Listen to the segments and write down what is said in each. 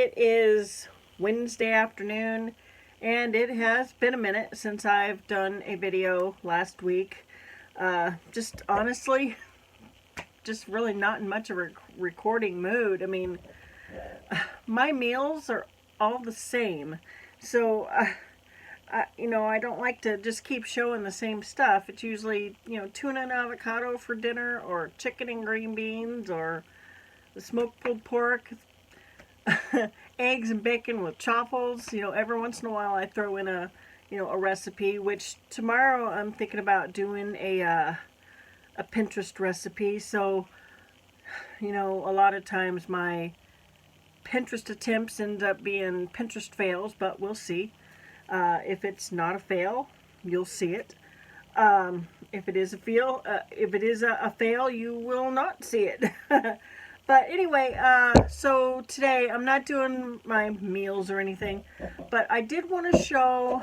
It is Wednesday afternoon, and it has been a minute since I've done a video last week. Just honestly, just really not in much of a recording mood. I mean, my meals are all the same, so I don't like to just keep showing the same stuff. It's usually, tuna and avocado for dinner, or chicken and green beans, or the smoked pulled pork, eggs and bacon with chaffles. Every once in a while I throw in a recipe, which tomorrow I'm thinking about doing a Pinterest recipe. So, a lot of times my Pinterest attempts end up being Pinterest fails, but we'll see. If it's not a fail, you'll see it. If it is a fail, you will not see it. But anyway, so today I'm not doing my meals or anything, but I did want to show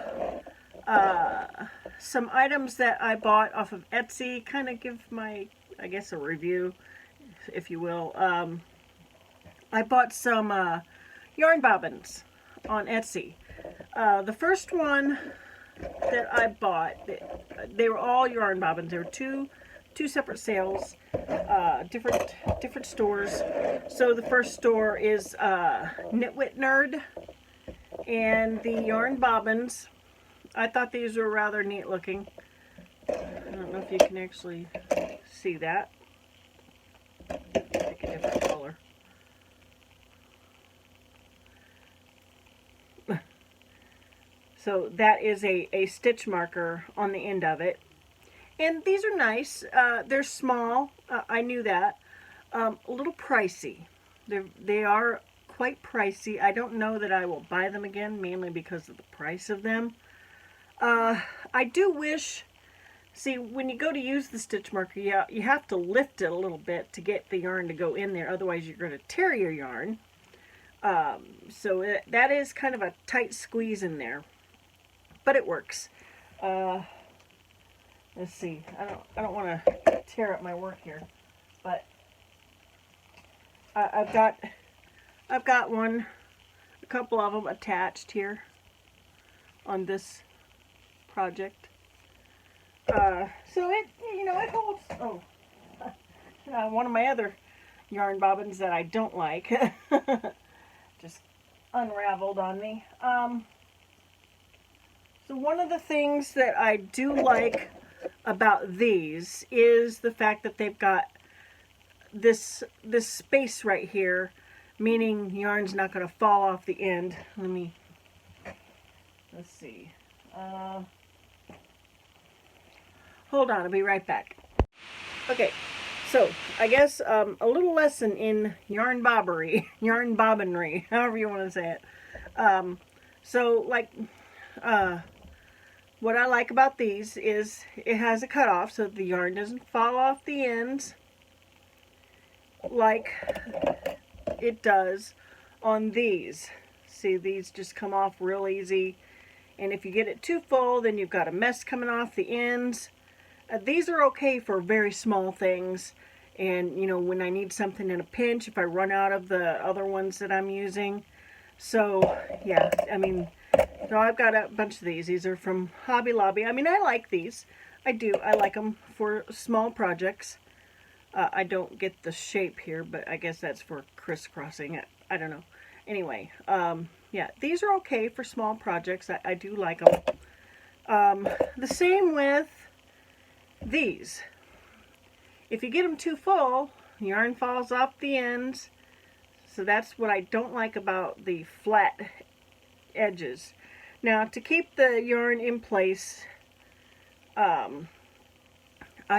some items that I bought off of Etsy, kind of give my, I guess, a review, if you will. I bought some yarn bobbins on Etsy. The first one that I bought, they were all yarn bobbins. There were two separate sales, different stores. So the first store is KnitWitNerd, and the yarn bobbins, I thought these were rather neat looking. I don't know if you can actually see that. Pick a different color. So that is a stitch marker on the end of it. And these are nice. They're small. I knew that. A little pricey. They are quite pricey. I don't know that I will buy them again, mainly because of the price of them. I do wish, see, when you go to use the stitch marker, you have to lift it a little bit to get the yarn to go in there. Otherwise, you're going to tear your yarn. So that is kind of a tight squeeze in there. But it works. Let's see. I don't want to tear up my work here, but I've got a couple of them attached here on this project. So it holds. Oh, one of my other yarn bobbins that I don't like just unraveled on me. So one of the things that I do like about these is the fact that they've got this space right here, meaning yarn's not going to fall off the end. Let's see. Hold on, I'll be right back. Okay, so I guess a little lesson in yarn bobbinry, however you want to say it. So like, what I like about these is it has a cutoff so the yarn doesn't fall off the ends like it does on these. See, these just come off real easy, and if you get it too full, then you've got a mess coming off the ends. These are okay for very small things, and when I need something in a pinch, if I run out of the other ones that I'm using. So yeah, I mean, so I've got a bunch of these. These are from Hobby Lobby. I mean, I like these. I do. I like them for small projects. I don't get the shape here, but I guess that's for crisscrossing it. I don't know. Anyway, yeah, these are okay for small projects. I do like them. The same with these. If you get them too full, yarn falls off the ends. So that's what I don't like about the flat edges. Now, to keep the yarn in place, I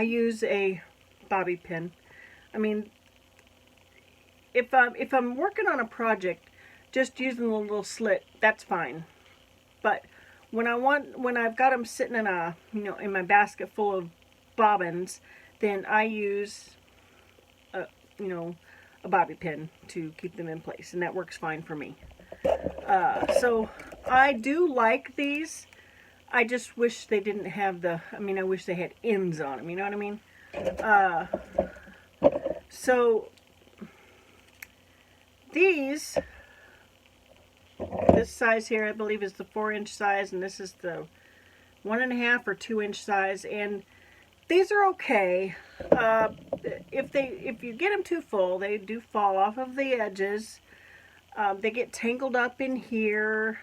use a bobby pin. I mean, if I'm working on a project, just using the little slit, that's fine. But when I've got them sitting in in my basket full of bobbins, then I use a bobby pin to keep them in place, and that works fine for me. So I do like these. I just wish they didn't have I wish they had ends on them, you know what I mean? So these This size here, I believe, is the 4-inch size, and this is the 1.5 or 2-inch size, and these are okay. If you get them too full, they do fall off of the edges. They get tangled up in here.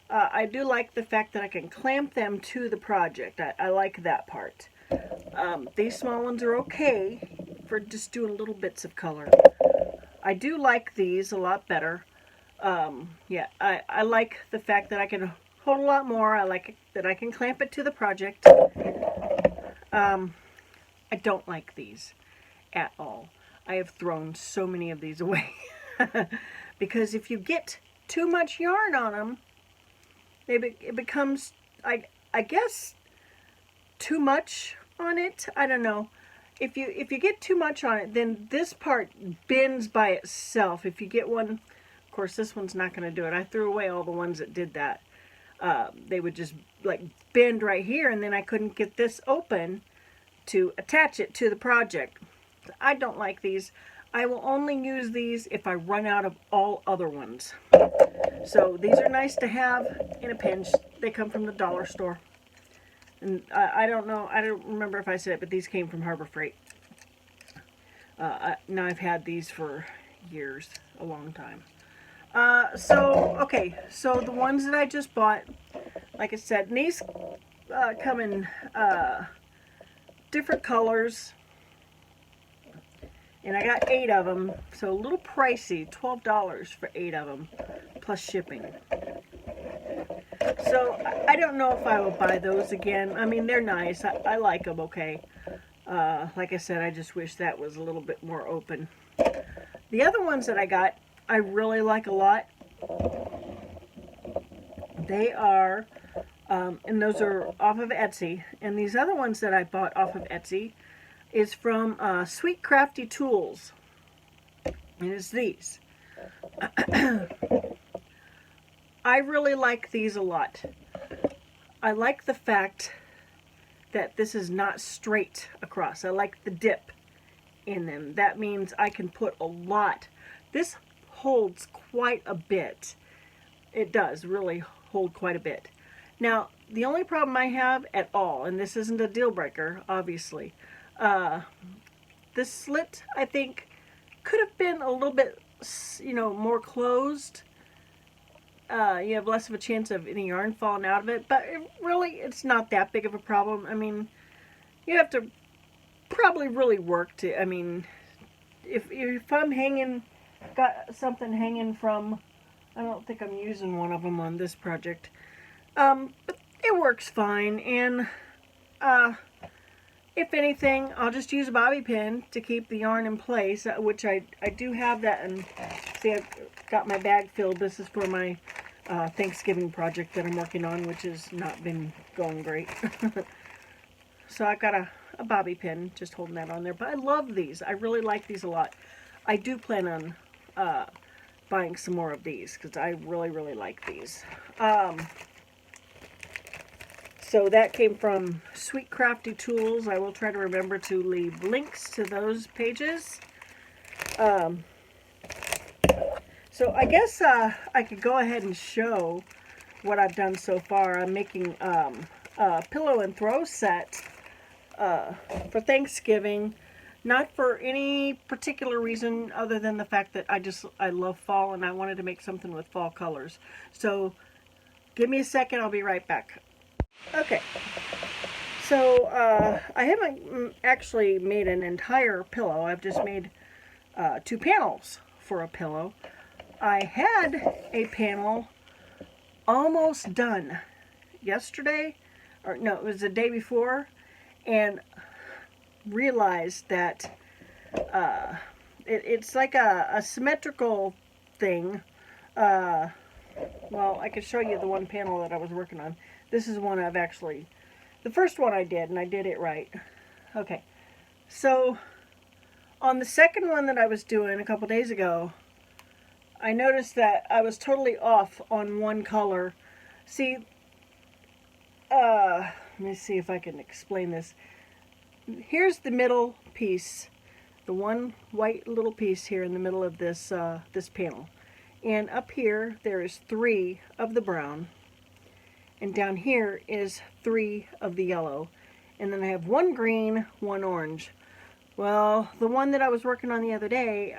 I do like the fact that I can clamp them to the project. I like that part. These small ones are okay for just doing little bits of color. I do like these a lot better. Yeah, I like the fact that I can hold a lot more. I like that I can clamp it to the project. I don't like these at all. I have thrown so many of these away. Because if you get too much yarn on them, it becomes, I guess, too much on it. I don't know. If you get too much on it, then this part bends by itself. If you get one, of course, this one's not going to do it. I threw away all the ones that did that. They would just like bend right here, and then I couldn't get this open to attach it to the project. I don't like these. I will only use these if I run out of all other ones. So these are nice to have in a pinch. They come from the dollar store. And I don't know, I don't remember if I said it, but these came from Harbor Freight. Now I've had these for years, a long time. Okay, so the ones that I just bought, like I said, these come in different colors. And I got 8 of them, so a little pricey, $12 for 8 of them, plus shipping. So I don't know if I will buy those again. I mean, they're nice. I like them okay. Like I said, I just wish that was a little bit more open. The other ones that I got, I really like a lot. They are, and those are off of Etsy. And these other ones that I bought off of Etsy is from SweetCraftyTools. And it's these. I really like these a lot. I like the fact that this is not straight across. I like the dip in them. That means I can put a lot. This holds quite a bit. It does really hold quite a bit. Now, the only problem I have at all, and this isn't a deal breaker, obviously, this slit, I think, could have been a little bit, more closed. You have less of a chance of any yarn falling out of it, but it's not that big of a problem. I mean, you have to probably really work to, I mean, if I'm got something hanging from, I don't think I'm using one of them on this project, but it works fine, and if anything, I'll just use a bobby pin to keep the yarn in place, which I do have that, and see, I've got my bag filled. This is for my Thanksgiving project that I'm working on, which has not been going great. So I've got a bobby pin, just holding that on there. But I love these. I really like these a lot. I do plan on buying some more of these, because I really, really like these. So that came from SweetCraftyTools. I will try to remember to leave links to those pages. So I guess I could go ahead and show what I've done so far. I'm making a pillow and throw set for Thanksgiving. Not for any particular reason other than the fact that I love fall, and I wanted to make something with fall colors. So give me a second, I'll be right back. Okay, so I haven't actually made an entire pillow. I've just made 2 panels for a pillow. I had a panel almost done yesterday, or no, it was the day before, and realized that it's like a symmetrical thing. Well, I could show you the one panel that I was working on. This is one I've actually, the first one I did, and I did it right. Okay, so on the second one that I was doing a couple days ago, I noticed that I was totally off on one color. See, let me see if I can explain this. Here's the middle piece, the one white little piece here in the middle of this this panel. And up here, there is 3 of the brown. And down here is 3 of the yellow. And then I have 1 green, 1 orange. Well, the one that I was working on the other day,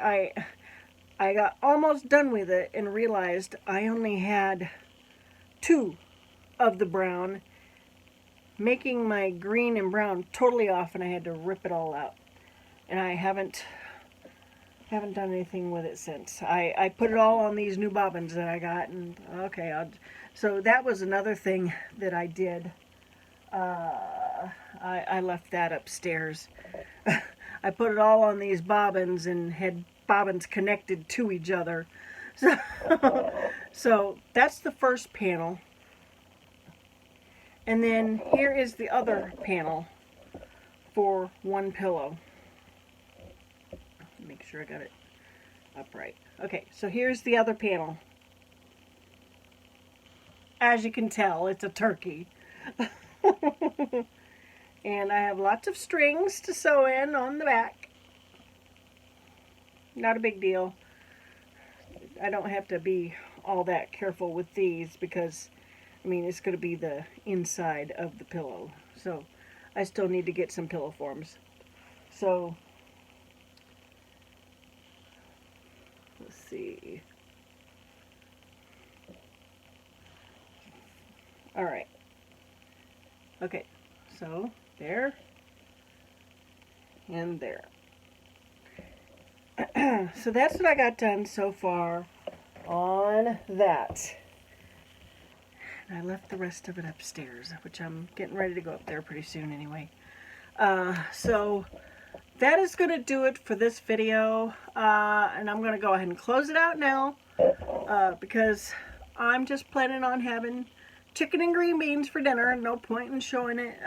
I got almost done with it and realized I only had 2 of the brown, making my green and brown totally off, and I had to rip it all out. And I haven't done anything with it since. I put it all on these new bobbins that I got, and okay, so that was another thing that I did. I left that upstairs. I put it all on these bobbins and had bobbins connected to each other. So that's the first panel. And then here is the other panel for 1 pillow. Make sure I got it upright. Okay, so here's the other panel. As you can tell, it's a turkey. And I have lots of strings to sew in on the back. Not a big deal. I don't have to be all that careful with these because, I mean, it's going to be the inside of the pillow. So I still need to get some pillow forms. So let's see. All right. Okay, so there and there. So that's what I got done so far on that. And I left the rest of it upstairs, which I'm getting ready to go up there pretty soon anyway. So that is going to do it for this video. And I'm going to go ahead and close it out now because I'm just planning on having chicken and green beans for dinner, and no point in showing it.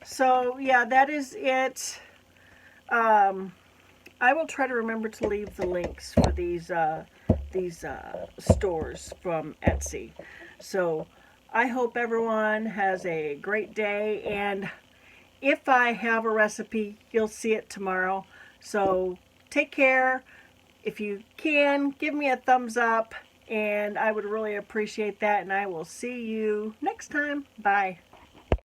So yeah, that is it. I will try to remember to leave the links for these stores from Etsy. So I hope everyone has a great day, and if I have a recipe, you'll see it tomorrow. So take care. If you can, give me a thumbs up, and I would really appreciate that, and I will see you next time. Bye.